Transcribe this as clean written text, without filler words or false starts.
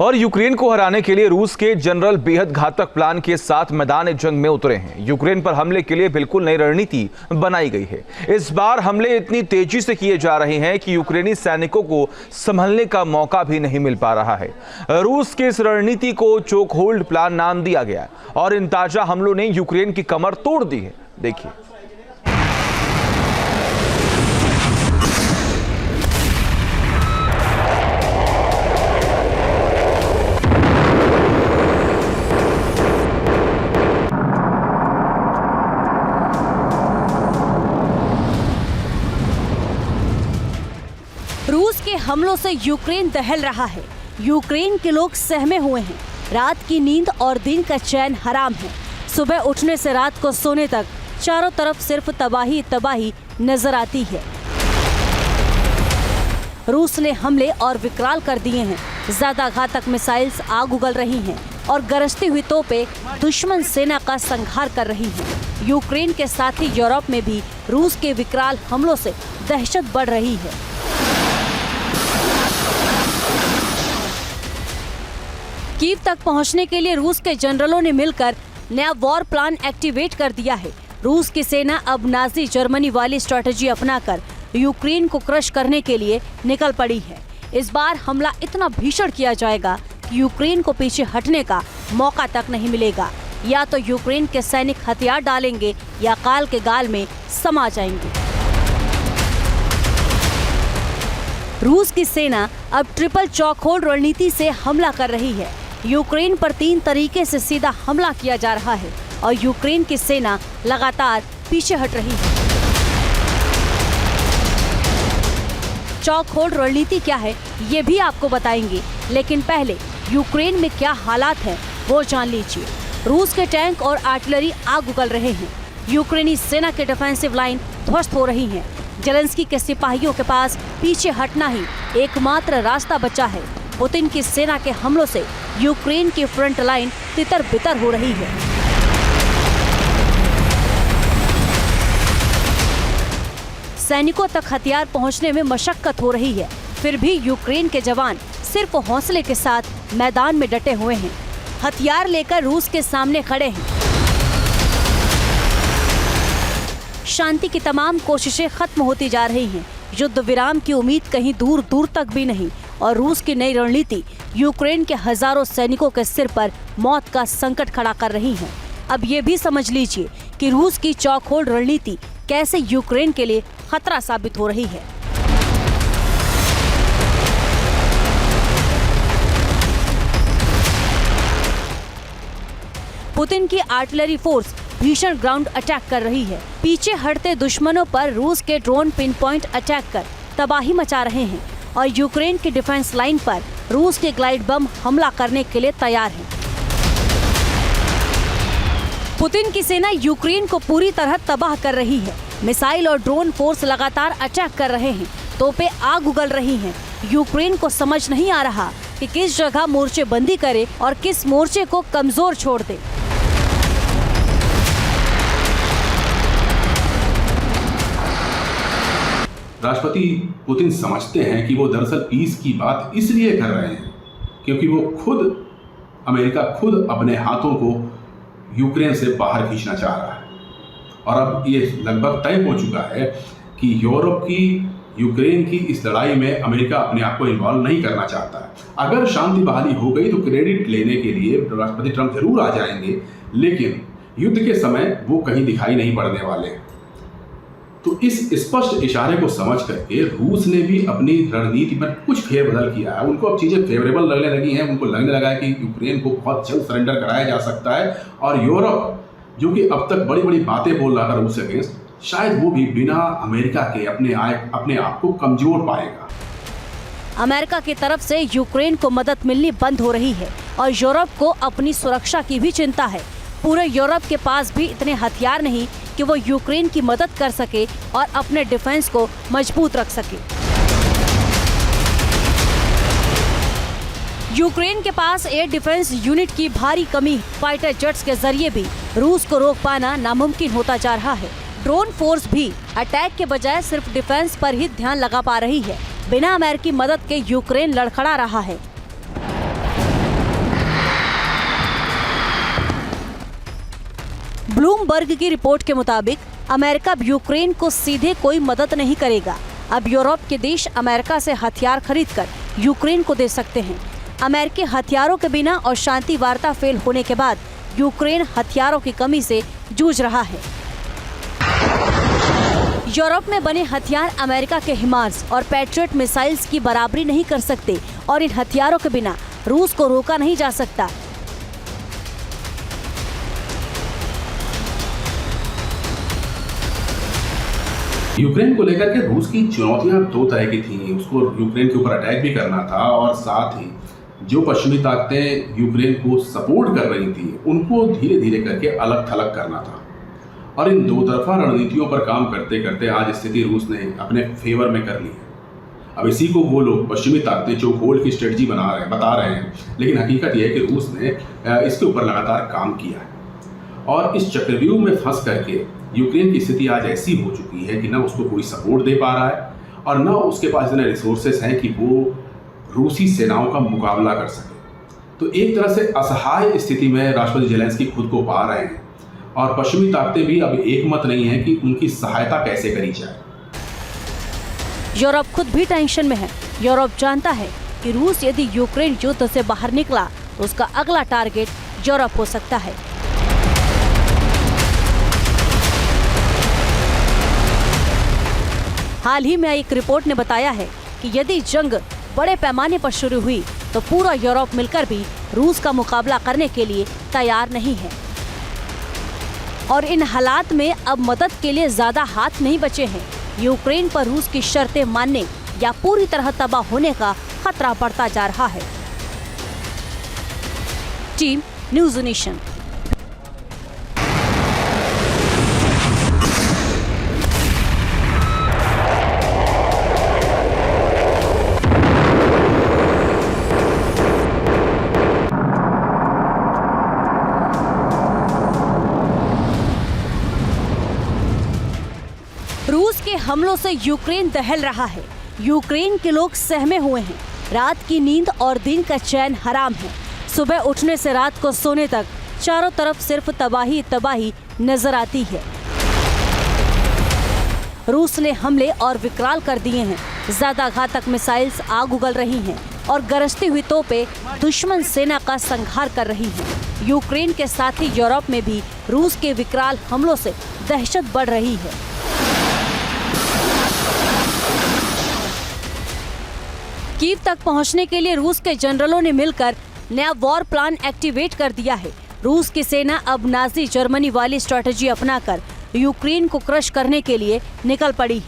और यूक्रेन को हराने के लिए रूस के जनरल बेहद घातक प्लान के साथ मैदान जंग में उतरे हैं। यूक्रेन पर हमले के लिए बिल्कुल नई रणनीति बनाई गई है। इस बार हमले इतनी तेजी से किए जा रहे हैं कि यूक्रेनी सैनिकों को संभलने का मौका भी नहीं मिल पा रहा है। रूस की इस रणनीति को चोक होल्ड प्लान नाम दिया गया है और इन ताजा हमलों ने यूक्रेन की कमर तोड़ दी है। देखिए, रूस के हमलों से यूक्रेन दहल रहा है। यूक्रेन के लोग सहमे हुए हैं। रात की नींद और दिन का चैन हराम है। सुबह उठने से रात को सोने तक चारों तरफ सिर्फ तबाही तबाही नजर आती है। रूस ने हमले और विकराल कर दिए हैं। ज्यादा घातक मिसाइल्स आग उगल रही हैं और गरजती हुई तोपें दुश्मन सेना का संहार कर रही हैं। यूक्रेन के साथ ही यूरोप में भी रूस के विकराल हमलों से दहशत बढ़ रही है। कीव तक पहुंचने के लिए रूस के जनरलों ने मिलकर नया वॉर प्लान एक्टिवेट कर दिया है। रूस की सेना अब नाजी जर्मनी वाली स्ट्रेटजी अपनाकर यूक्रेन को क्रश करने के लिए निकल पड़ी है। इस बार हमला इतना भीषण किया जाएगा कि यूक्रेन को पीछे हटने का मौका तक नहीं मिलेगा। या तो यूक्रेन के सैनिक हथियार डालेंगे या काल के गाल में समा जाएंगे। रूस की सेना अब ट्रिपल चॉक होल्ड रणनीति से हमला कर रही है। यूक्रेन पर 3 तरीके से सीधा हमला किया जा रहा है और यूक्रेन की सेना लगातार पीछे हट रही है। चॉक होल्ड रणनीति क्या है ये भी आपको बताएंगे, लेकिन पहले यूक्रेन में क्या हालात हैं वो जान लीजिए। रूस के टैंक और आर्टिलरी आग उगल रहे हैं। यूक्रेनी सेना के डिफेंसिव लाइन ध्वस्त हो रही हैं। जेलेंस्की के सिपाहियों के पास पीछे हटना ही एकमात्र रास्ता बचा है। पुतिन की सेना के हमलों से यूक्रेन की फ्रंट लाइन तितर-बितर हो रही है। सैनिकों तक हथियार पहुंचने में मशक्कत हो रही है, फिर भी यूक्रेन के जवान सिर्फ हौसले के साथ मैदान में डटे हुए हैं। हथियार लेकर रूस के सामने खड़े हैं। शांति की तमाम कोशिशें खत्म होती जा रही हैं। युद्ध विराम की उम्मीद कहीं दूर दूर तक भी नहीं और रूस की नई रणनीति यूक्रेन के हजारों सैनिकों के सिर पर मौत का संकट खड़ा कर रही है। अब ये भी समझ लीजिए कि रूस की चॉक होल्ड रणनीति कैसे यूक्रेन के लिए खतरा साबित हो रही है। पुतिन की आर्टिलरी फोर्स भीषण ग्राउंड अटैक कर रही है। पीछे हटते दुश्मनों पर रूस के ड्रोन पिन पॉइंट अटैक कर तबाही मचा रहे हैं और यूक्रेन की डिफेंस लाइन पर रूस के ग्लाइड बम हमला करने के लिए तैयार हैं। पुतिन की सेना यूक्रेन को पूरी तरह तबाह कर रही है। मिसाइल और ड्रोन फोर्स लगातार अटैक कर रहे हैं। तोपें आग उगल रही हैं। यूक्रेन को समझ नहीं आ रहा कि किस जगह मोर्चे बंदी करे और किस मोर्चे को कमजोर छोड़ दे। राष्ट्रपति पुतिन समझते हैं कि वो दरअसल पीस की बात इसलिए कर रहे हैं क्योंकि अमेरिका खुद अपने हाथों को यूक्रेन से बाहर खींचना चाह रहा है। और अब ये लगभग तय हो चुका है कि यूरोप की यूक्रेन की इस लड़ाई में अमेरिका अपने आप को इन्वॉल्व नहीं करना चाहता है। अगर शांति बहाली हो गई तो क्रेडिट लेने के लिए राष्ट्रपति ट्रंप जरूर आ जाएंगे, लेकिन युद्ध के समय वो कहीं दिखाई नहीं पड़ने वाले। तो इस स्पष्ट इशारे को समझ करके रूस ने भी अपनी रणनीति में कुछ फेरबदल किया है। उनको अब चीज़ें फेवरेबल लगने लगी हैं। उनको लगने लगा है कि यूक्रेन को बहुत जल्द सरेंडर कराया जा सकता है और यूरोप जो कि अब तक बड़ी बड़ी बातें बोल रहा था रूस अगेंस्ट, शायद वो भी बिना अमेरिका के अपने आप को कमजोर पाएगा। अमेरिका की तरफ से यूक्रेन को मदद मिलनी बंद हो रही है और यूरोप को अपनी सुरक्षा की भी चिंता है। पूरे यूरोप के पास भी इतने हथियार नहीं कि वो यूक्रेन की मदद कर सके और अपने डिफेंस को मजबूत रख सके। यूक्रेन के पास एयर डिफेंस यूनिट की भारी कमी, फाइटर जेट्स के जरिए भी रूस को रोक पाना नामुमकिन होता जा रहा है। ड्रोन फोर्स भी अटैक के बजाय सिर्फ डिफेंस पर ही ध्यान लगा पा रही है। बिना अमेरिकी मदद के यूक्रेन लड़खड़ा रहा है। ब्लूमबर्ग की रिपोर्ट के मुताबिक अमेरिका अब यूक्रेन को सीधे कोई मदद नहीं करेगा। अब यूरोप के देश अमेरिका से हथियार खरीदकर यूक्रेन को दे सकते हैं। अमेरिकी हथियारों के बिना और शांति वार्ता फेल होने के बाद यूक्रेन हथियारों की कमी से जूझ रहा है। यूरोप में बने हथियार अमेरिका के हिमार्स और पैट्रियट मिसाइल्स की बराबरी नहीं कर सकते और इन हथियारों के बिना रूस को रोका नहीं जा सकता। यूक्रेन को लेकर के रूस की चुनौतियां दो तरह की थी। उसको यूक्रेन के ऊपर अटैक भी करना था और साथ ही जो पश्चिमी ताकतें यूक्रेन को सपोर्ट कर रही थी उनको धीरे धीरे करके अलग थलग करना था। और इन दो तरफा रणनीतियों पर काम करते करते आज स्थिति रूस ने अपने फेवर में कर ली है। अब इसी को वो लोग पश्चिमी ताकतें चोखोल की स्ट्रेटजी बता रहे हैं, लेकिन हकीकत यह है कि रूस ने इसके ऊपर लगातार काम किया है। और इस चक्रव्यूह में फंस करके यूक्रेन की स्थिति आज ऐसी हो चुकी है कि ना उसको कोई सपोर्ट दे पा रहा है और ना उसके पास इतने रिसोर्सेस हैं कि वो रूसी सेनाओं का मुकाबला कर सके। तो एक तरह से असहाय स्थिति में राष्ट्रपति ज़ेलेंस्की खुद को पा रहे हैं और पश्चिमी ताकतें भी अब एक मत नहीं है कि उनकी सहायता कैसे करी जाए। यूरोप खुद भी टेंशन में है। यूरोप जानता है कि रूस यदि यूक्रेन युद्ध से बाहर निकला तो उसका अगला टारगेट यूरोप हो सकता है। हाल ही में एक रिपोर्ट ने बताया है कि यदि जंग बड़े पैमाने पर शुरू हुई तो पूरा यूरोप मिलकर भी रूस का मुकाबला करने के लिए तैयार नहीं है। और इन हालात में अब मदद के लिए ज्यादा हाथ नहीं बचे हैं। यूक्रेन पर रूस की शर्तें मानने या पूरी तरह तबाह होने का खतरा बढ़ता जा रहा है। Team news nation. रूस के हमलों से यूक्रेन दहल रहा है। यूक्रेन के लोग सहमे हुए हैं। रात की नींद और दिन का चैन हराम है। सुबह उठने से रात को सोने तक चारों तरफ सिर्फ तबाही तबाही नजर आती है। रूस ने हमले और विकराल कर दिए हैं। ज्यादा घातक मिसाइल्स आग उगल रही हैं और गरजती हुई तोपें दुश्मन सेना का संहार कर रही हैं। यूक्रेन के साथ ही यूरोप में भी रूस के विकराल हमलों से दहशत बढ़ रही है। कीव तक पहुंचने के लिए रूस के जनरलों ने मिलकर नया वॉर प्लान एक्टिवेट कर दिया है। रूस की सेना अब नाजी जर्मनी वाली स्ट्रेटजी अपनाकर यूक्रेन को क्रश करने के लिए निकल पड़ी है।